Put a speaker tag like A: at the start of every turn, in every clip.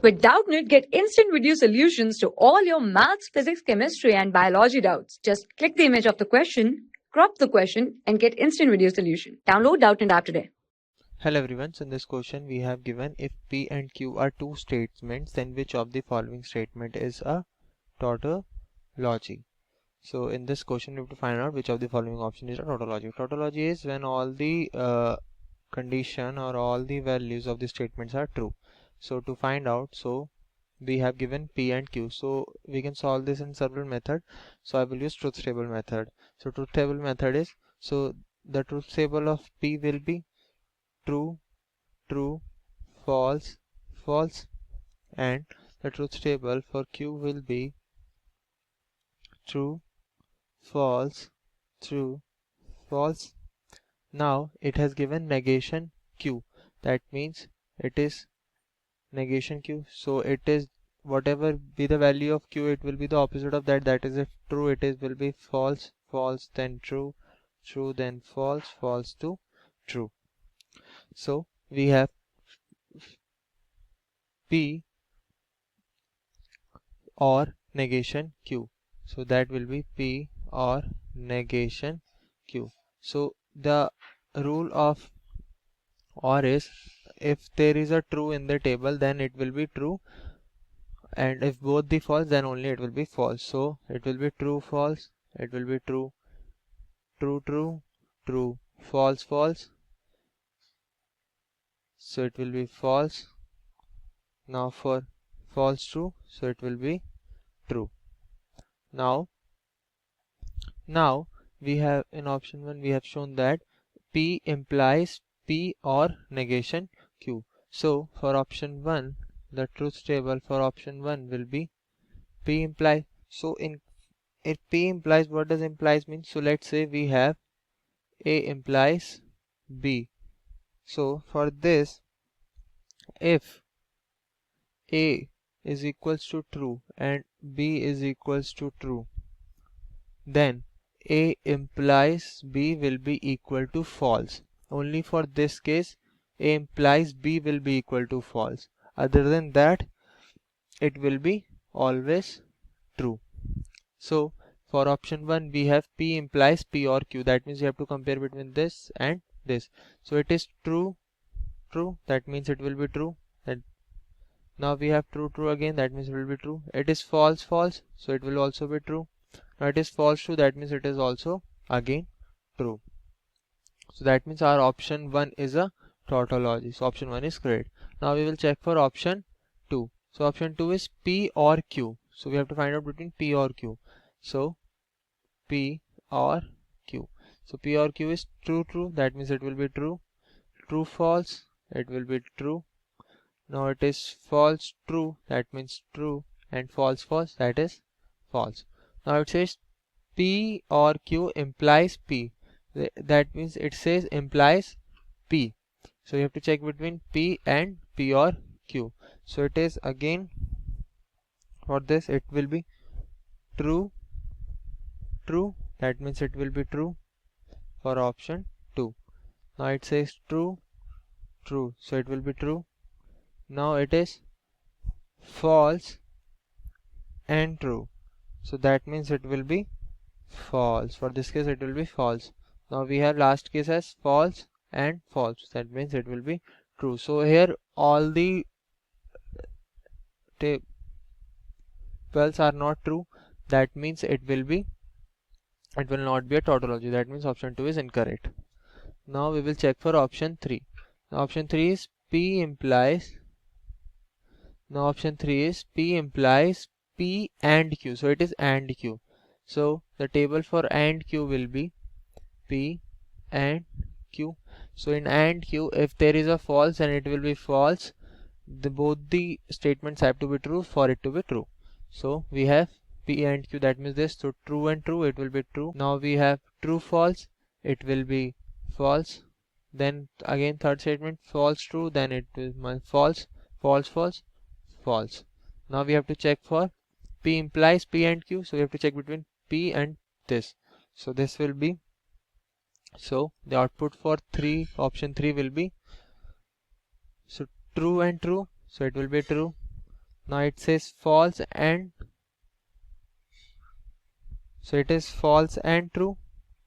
A: With Doubtnut, get instant video solutions to all your maths, physics, chemistry, and biology doubts. Just click the image of the question, crop the question, and get instant video solution. Download Doubtnut app today.
B: Hello everyone, so in this question we have given if P and Q are two statements, then which of the following statement is a tautology? So in this question we have to find out which of the following option is a tautology. Tautology is when all the condition or all the values of the statements are true. So to find out, so we have given P and Q, so we can solve this in several methods. So I will use truth table method. So truth table method is, so the truth table of P will be true, true, false, false, and the truth table for Q will be true, false, true, false. Now it has given negation Q, that means it is negation Q, so it is whatever be the value of Q, it will be the opposite of that. That is, if true, it is will be false, false then true, true then false, false to true. So we have P or negation Q, so that will be P or negation Q. So the rule of OR is, if there is a true in the table then it will be true, and if both the false then only it will be false. So it will be true false, it will be true true true, true false false, so it will be false. Now for false true, so it will be true. Now we have in option 1 we have shown that P implies P or negation Q. So for option 1, the truth table for option 1 will be P implies. So if P implies, what does implies mean? So let's say we have A implies B. So for this, if A is equals to true and B is equals to true, then A implies B will be equal to false. Only for this case A implies B will be equal to false. Other than that, it will be always true. So for option 1 we have P implies P or Q, that means you have to compare between this and this. So it is true true, that means it will be true. And now we have true true again, that means it will be true. It is false false, so it will also be true. Now it is false true, that means it is also again true. So that means our option 1 is a tautology. So option 1 is correct. Now we will check for option 2. So option 2 is P or Q. So we have to find out between P or Q. So P or Q. So P or Q is true true, that means it will be true. True false, it will be true. Now it is false true, that means true, and false false, that is false. Now it says P or Q implies P, that means it says implies P. So you have to check between P and P or Q. So it is again, for this it will be true true, that means it will be true for option 2. Now it says true true, so it will be true. Now it is false and true, so that means it will be false. For this case it will be false. Now we have last case as false and false, that means it will be true. So here all the tables are not true, that means it will not be a tautology, that means option 2 is incorrect. Now we will check for option 3. Now option 3 is P implies P and Q, so it is and Q. So the table for and Q will be P and Q. So in and Q, if there is a false, then it will be false. Both the statements have to be true for it to be true. So we have P and Q, that means this. So true and true, it will be true. Now we have true false, it will be false. Then again third statement, false true, then it will be false, false false, false. Now we have to check for P implies P and Q, so we have to check between P and this. So this will be, so the output for option 3 will be, so true and true, so it will be true. Now it says false and, so it is false and true,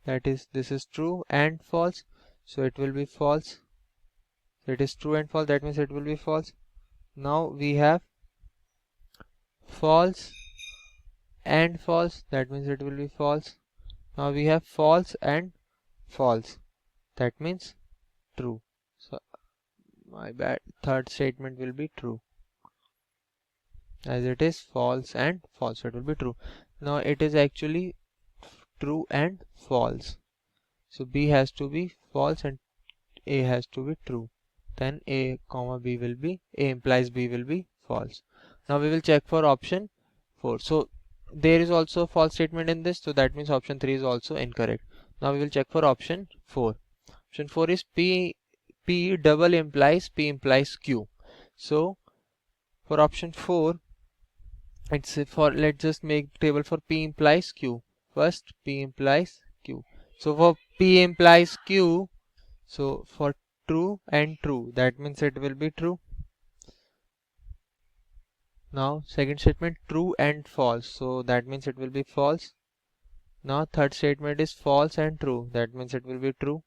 B: that is, this is true and false, so it will be false. So it is true and false, that means it will be false. Now we have false and false, that means it will be false. Now we have false and false, that means true. So my bad, third statement will be true, as it is false and false, so it will be true. Now it is actually true and false, so B has to be false and A has to be true, then A comma B will be, A implies B will be false. Now we will check for option 4. So there is also a false statement in this, so that means option 3 is also incorrect. Now we will check for option 4. Option 4 is P double implies P implies Q. So for option 4, it's for, let's just make table for P implies Q. First P implies Q. So for P implies Q, so for true and true, that means it will be true. Now second statement true and false, so that means it will be false. Now third statement is false and true, that means it will be true.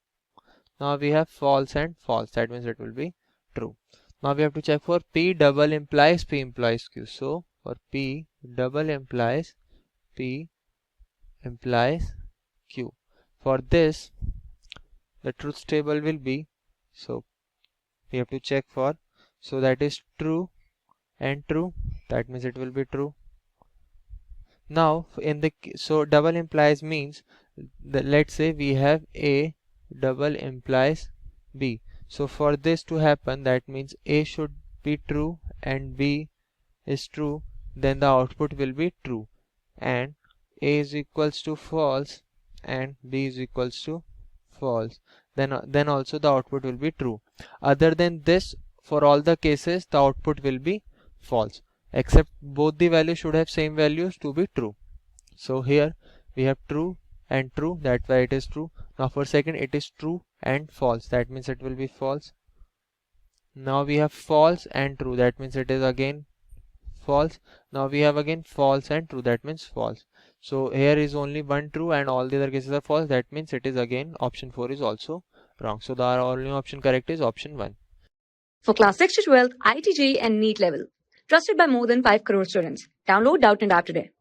B: Now we have false and false, that means it will be true. Now we have to check for P double implies P implies Q. So for P double implies P implies Q. For this, the truth table will be, so we have to check for, so that is true and true, that means it will be true. Now in the, so double implies means that, let's say we have A double implies B. So for this to happen, that means A should be true and B is true, then the output will be true, and A is equals to false and B is equals to false, then also the output will be true. Other than this, for all the cases the output will be false, except both the values should have same values to be true. So here we have true and true, that's why it is true. Now for second, it is true and false, that means it will be false. Now we have false and true, that means it is again false. Now we have again false and true, that means false. So here is only one true and all the other cases are false, that means it is again option 4 is also wrong. So the only option correct is option 1.
A: For class 6 to 12, IIT JEE and NEET level. Trusted by more than 5 crore students. Download Doubtnut app today.